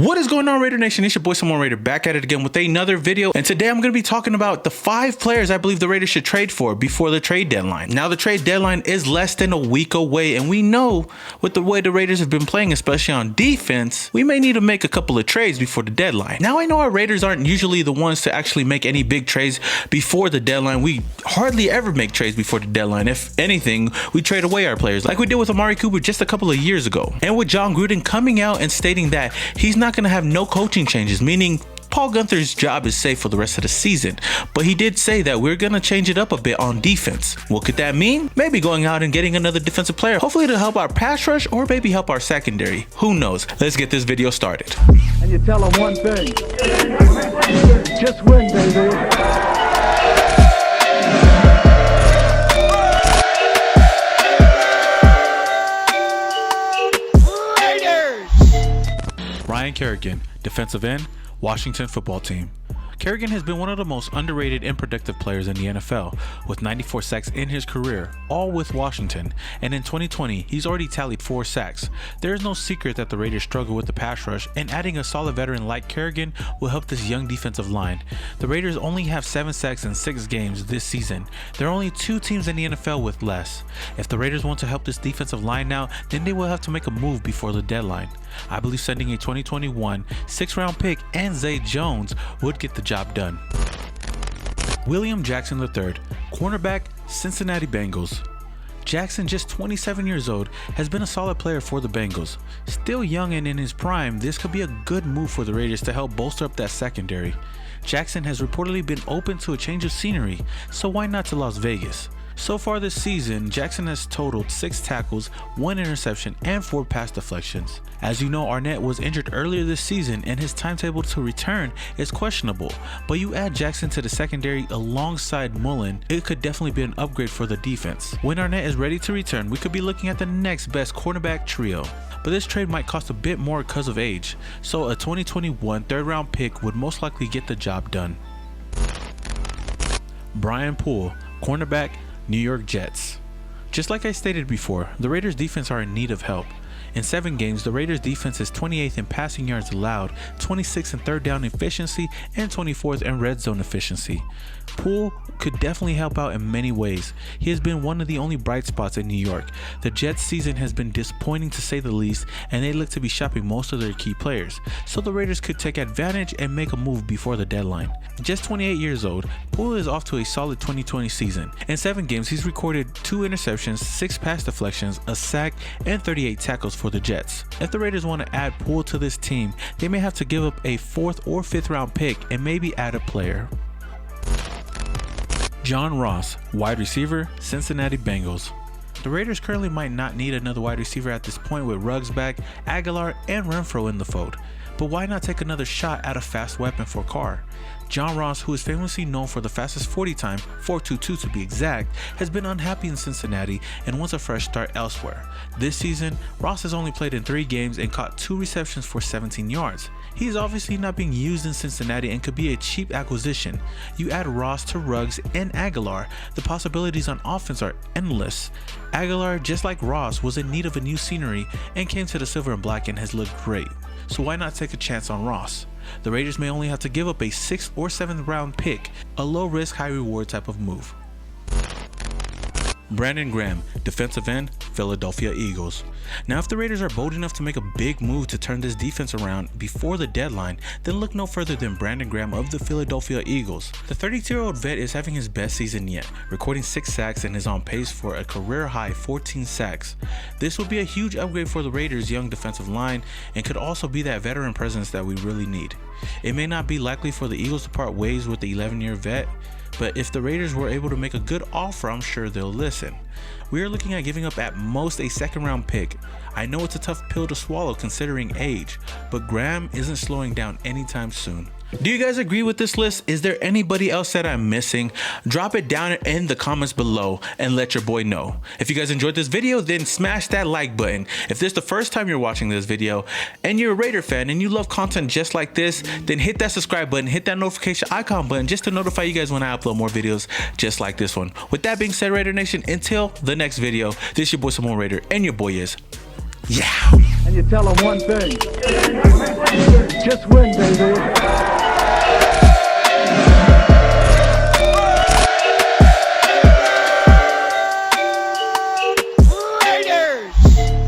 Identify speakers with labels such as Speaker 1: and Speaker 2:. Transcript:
Speaker 1: What is going on, Raider Nation? It's your boy Samoan Raider back at it again with another video, and today I'm going to be talking about the 5 players I believe the Raiders should trade for before the trade deadline. Now the trade deadline is less than a week away, and we know with the way the Raiders have been playing, especially on defense, we may need to make a couple of trades before the deadline. Now I know our Raiders aren't usually the ones to actually make any big trades before the deadline. We hardly ever make trades before the deadline. If anything, we trade away our players like we did with Amari Cooper just a couple of years ago. And with John Gruden coming out and stating that he's not going to have no coaching changes, meaning Paul Guenther's job is safe for the rest of the season, but he did say that we're going to change it up a bit on defense. What could that mean? Maybe going out and getting another defensive player, hopefully to help our pass rush or maybe help our secondary. Who knows? Let's get this video started.
Speaker 2: And you tell them one thing, just win, baby.
Speaker 1: Kerrigan, defensive end, Washington football team. Kerrigan has been one of the most underrated and productive players in the NFL, with 94 sacks in his career, all with Washington, and in 2020, he's already tallied 4 sacks. There is no secret that the Raiders struggle with the pass rush, and adding a solid veteran like Kerrigan will help this young defensive line. The Raiders only have 7 sacks in 6 games this season. There are only 2 teams in the NFL with less. If the Raiders want to help this defensive line now, then they will have to make a move before the deadline. I believe sending a 2021 6th-round pick and Zay Jones would get the job done. William Jackson III, cornerback, Cincinnati Bengals. Jackson, just 27 years old, has been a solid player for the Bengals. Still young and in his prime, this could be a good move for the Raiders to help bolster up that secondary. Jackson has reportedly been open to a change of scenery, so why not to Las Vegas? So far this season, Jackson has totaled 6 tackles, 1 interception, and 4 pass deflections. As you know, Arnett was injured earlier this season and his timetable to return is questionable, but you add Jackson to the secondary alongside Mullen, it could definitely be an upgrade for the defense. When Arnett is ready to return, we could be looking at the next best cornerback trio. But this trade might cost a bit more because of age, so a 2021 3rd-round pick would most likely get the job done. Poole, cornerback, New York Jets. Just like I stated before, the Raiders defense are in need of help. In 7 games, the Raiders defense is 28th in passing yards allowed, 26th in 3rd down efficiency, and 24th in red zone efficiency. Poole could definitely help out in many ways. He has been one of the only bright spots in New York. The Jets season has been disappointing to say the least, and they look to be shopping most of their key players, so the Raiders could take advantage and make a move before the deadline. Just 28 years old, Poole is off to a solid 2020 season. In 7 games, he's recorded 2 interceptions, 6 pass deflections, a sack, and 38 tackles for the Jets. If the Raiders want to add Poole to this team, they may have to give up a 4th or 5th round pick and maybe add a player. John Ross, wide receiver, Cincinnati Bengals. The Raiders currently might not need another wide receiver at this point with Ruggs back, Aguilar, and Renfro in the fold. But why not take another shot at a fast weapon for Carr? John Ross, who is famously known for the fastest 40 time, 4.22 to be exact, has been unhappy in Cincinnati and wants a fresh start elsewhere. This season, Ross has only played in 3 games and caught 2 receptions for 17 yards. He is obviously not being used in Cincinnati and could be a cheap acquisition. You add Ross to Ruggs and Aguilar, the possibilities on offense are endless. Aguilar, just like Ross, was in need of a new scenery and came to the silver and black and has looked great. So why not take a chance on Ross? The Raiders may only have to give up a 6th or 7th round pick, a low risk, high reward type of move. Brandon Graham, defensive end, Philadelphia Eagles. Now if the Raiders are bold enough to make a big move to turn this defense around before the deadline, then look no further than Brandon Graham of the Philadelphia Eagles. The 32-year-old vet is having his best season yet, recording 6 sacks and is on pace for a career-high 14 sacks. This will be a huge upgrade for the Raiders' young defensive line and could also be that veteran presence that we really need. It may not be likely for the Eagles to part ways with the 11-year vet, but if the Raiders were able to make a good offer, I'm sure they'll listen. We are looking at giving up at most a 2nd round pick. I know it's a tough pill to swallow considering age, but Graham isn't slowing down anytime soon. Do you guys agree with this list? Is there anybody else that I'm missing? Drop it down in the comments below and let your boy know. If you guys enjoyed this video, then smash that like button. If this is the first time you're watching this video and you're a Raider fan and you love content just like this, then hit that subscribe button, hit that notification icon button just to notify you guys when I upload more videos just like this one. With that being said, Raider Nation, until the next video, this is your boy Samoan Raider and your boy is yeah.
Speaker 2: and you tell them one thing. Just win, baby.